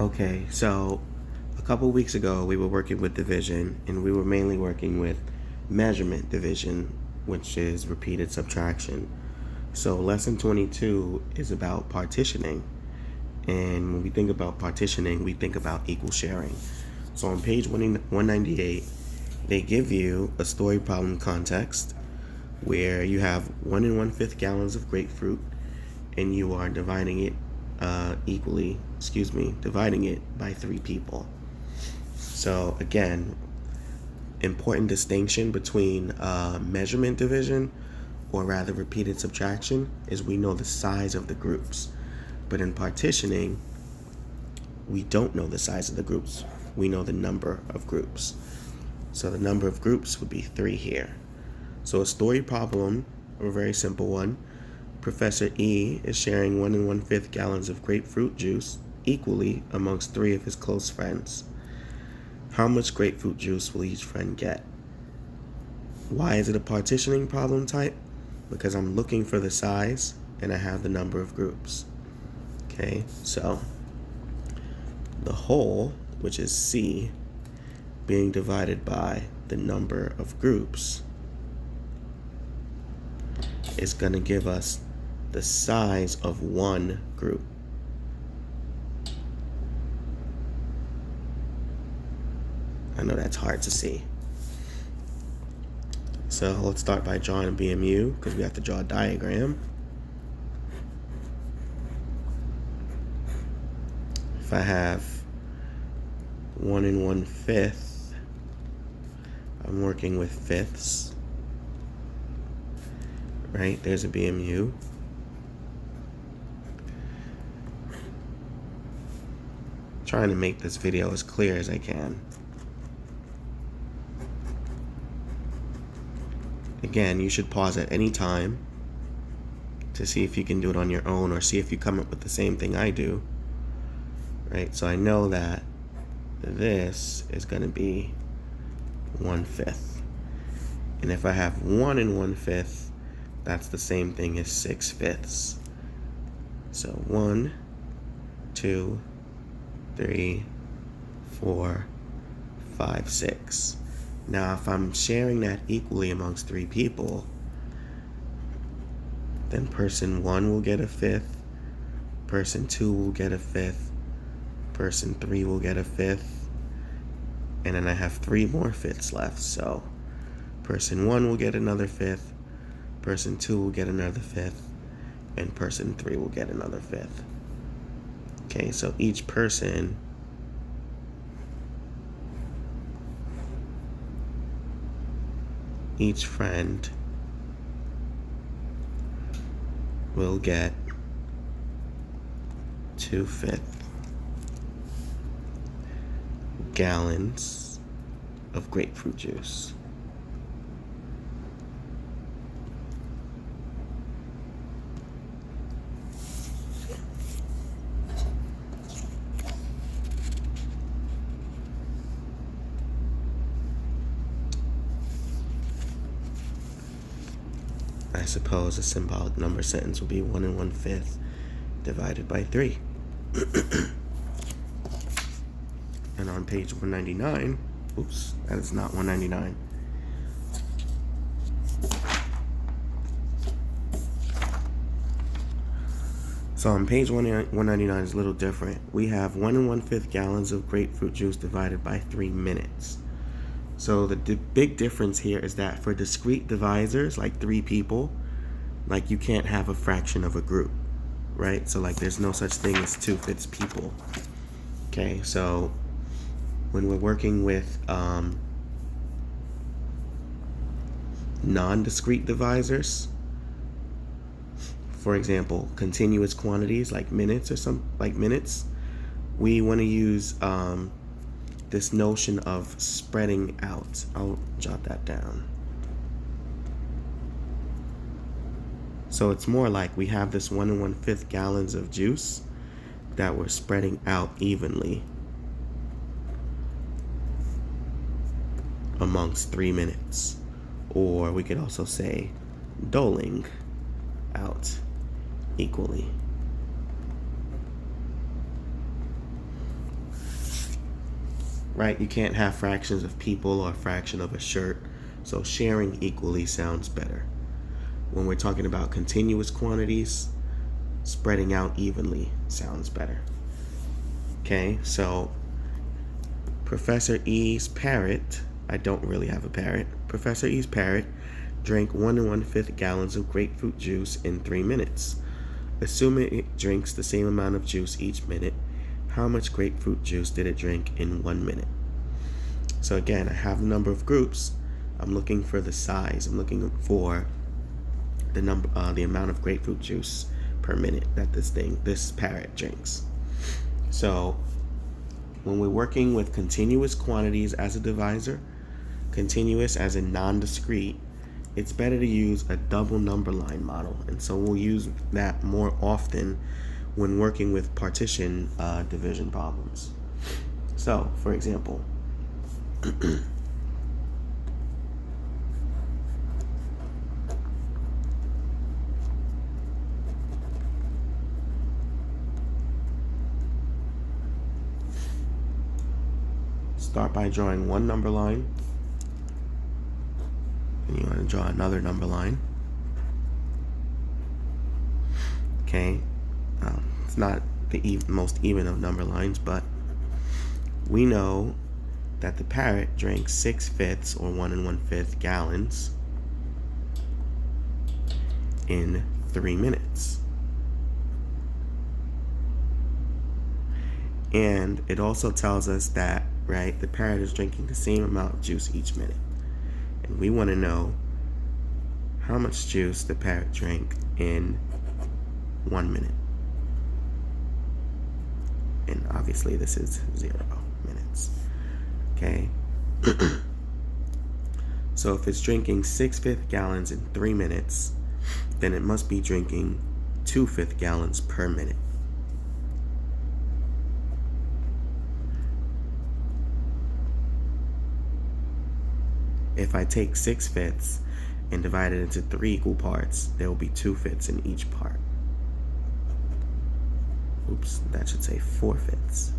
Okay, so a couple weeks ago we were working with division, and we were mainly working with measurement division, which is repeated subtraction. So lesson 22 is about partitioning. And when we think about partitioning, we think about equal sharing. So on page 198, they give you a story problem context where you have 1 1/5 gallons of grapefruit, and you are dividing it dividing it by 3 people. So again, important distinction between measurement division, or rather repeated subtraction, is we know the size of the groups. But in partitioning, we don't know the size of the groups. We know the number of groups. So the number of groups would be 3 here. So a story problem, a very simple one. Professor E is sharing 1 1/5 gallons of grapefruit juice equally amongst 3 of his close friends. How much grapefruit juice will each friend get? Why is it a partitioning problem type? Because I'm looking for the size and I have the number of groups. Okay, so the whole, which is C, being divided by the number of groups, is going to give us the size of one group. I know that's hard to see. So let's start by drawing a BMU, because we have to draw a diagram. If I have 1 1/5, I'm working with fifths, right? There's a BMU. Trying to make this video as clear as I can. Again, you should pause at any time to see if you can do it on your own, or see if you come up with the same thing I do. Right, so I know that this is going to be 1/5. And if I have 1 1/5, that's the same thing as 6/5. So 1, 2, 3, 4, 5, 6. Now, if I'm sharing that equally amongst 3 people, then person 1 will get a 5th, person 2 will get a 5th, person 3 will get a 5th, and then I have 3 more 5ths left. So person 1 will get another 5th, person 2 will get another 5th, and person 3 will get another 5th. Okay, so each person each friend will get 2/5 gallons of grapefruit juice. I suppose a symbolic number sentence would be 1 1/5 divided by 3. And on page 199, oops, that is not 199. So on page 199 is a little different. We have 1 1/5 gallons of grapefruit juice divided by 3 minutes. So the big difference here is that for discrete divisors, like 3 people, like you can't have a fraction of a group, right? So like there's no such thing as 2/5 people. Okay, so when we're working with non-discrete divisors, for example, continuous quantities like minutes we want to use this notion of spreading out. I'll jot that down. So it's more like we have this 1 1/5 gallons of juice that we're spreading out evenly amongst 3 minutes. Or we could also say doling out equally. right? You can't have fractions of people or a fraction of a shirt. So sharing equally sounds better. When we're talking about continuous quantities, spreading out evenly sounds better. Okay, so Professor E's parrot, I don't really have a parrot. Professor E's parrot drank 1 1/5 gallons of grapefruit juice in 3 minutes. Assuming it drinks the same amount of juice each minute, how much grapefruit juice did it drink in 1 minute? So again, I have the number of groups. I'm looking for the size. I'm looking for the amount of grapefruit juice per minute that this parrot drinks. So when we're working with continuous quantities as a divisor, continuous as in non-discrete, it's better to use a double number line model. And so we'll use that more often when working with partition division problems. So, for example, start by drawing one number line, and you want to draw another number line. Okay, it's not the most even of number lines, but we know that the parrot drank 6/5 or 1 1/5 gallons in 3 minutes. And it also tells us that, right, the parrot is drinking the same amount of juice each minute. And we want to know how much juice the parrot drank in 1 minute. And obviously this is 0 minutes. Okay. So if it's drinking 6/5 gallons in 3 minutes, then it must be drinking 2/5 gallons per minute. If I take 6/5 and divide it into 3 equal parts, there will be 2/5 in each part. Oops, that should say 4/5.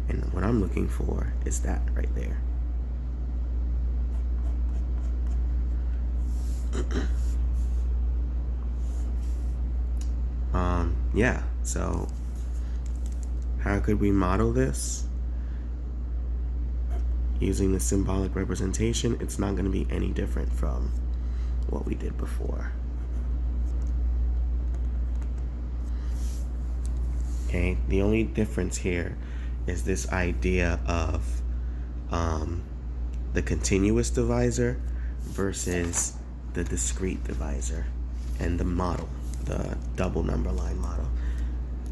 And what I'm looking for is that right there. Yeah, so how could we model this? Using the symbolic representation, it's not going to be any different from what we did before. Okay, the only difference here is this idea of the continuous divisor versus the discrete divisor, and the model, the double number line model.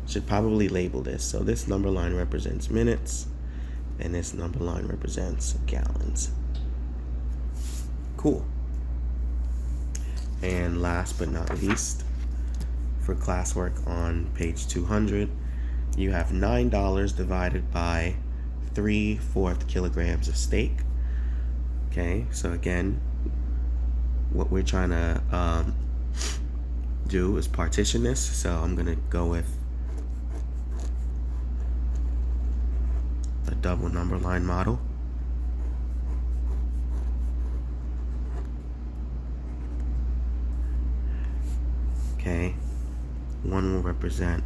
Should probably label this. So this number line represents minutes, and this number line represents gallons. Cool. And last but not least, for classwork on page 200, you have $9 divided by 3/4 kilograms of steak. Okay, so again, what we're trying to do is partition this. So I'm going to go with the double number line model. Okay, one will represent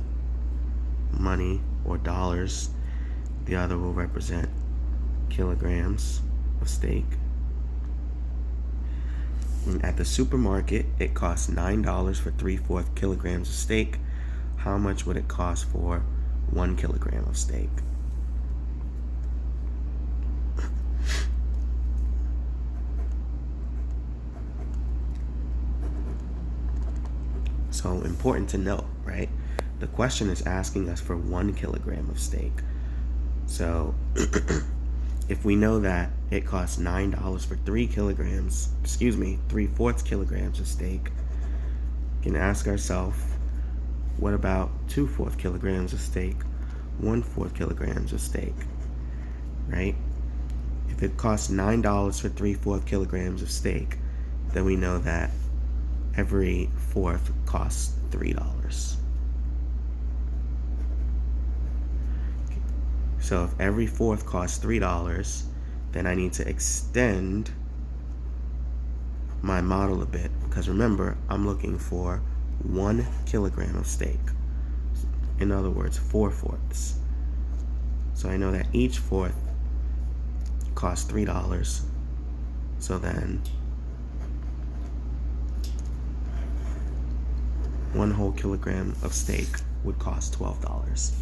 money or dollars, the other will represent kilograms of steak. And at the supermarket, it costs $9 for 3/4 kilograms of steak. How much would it cost for 1 kilogram of steak? So important to note, right? The question is asking us for 1 kilogram of steak. So if we know that it costs $9 for 3/4 kilograms of steak, we can ask ourselves, what about 2/4 kilograms of steak, 1/4 kilograms of steak, right? If it costs $9 for 3/4 kilograms of steak, then we know that every fourth costs $3. So if every fourth costs $3, then I need to extend my model a bit, because remember, I'm looking for 1 kilogram of steak. In other words, 4/4. So I know that each fourth costs $3. So then 1 whole kilogram of steak would cost $12.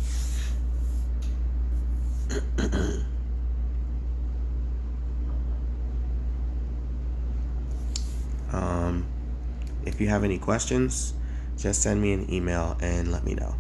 If you have any questions, just send me an email and let me know.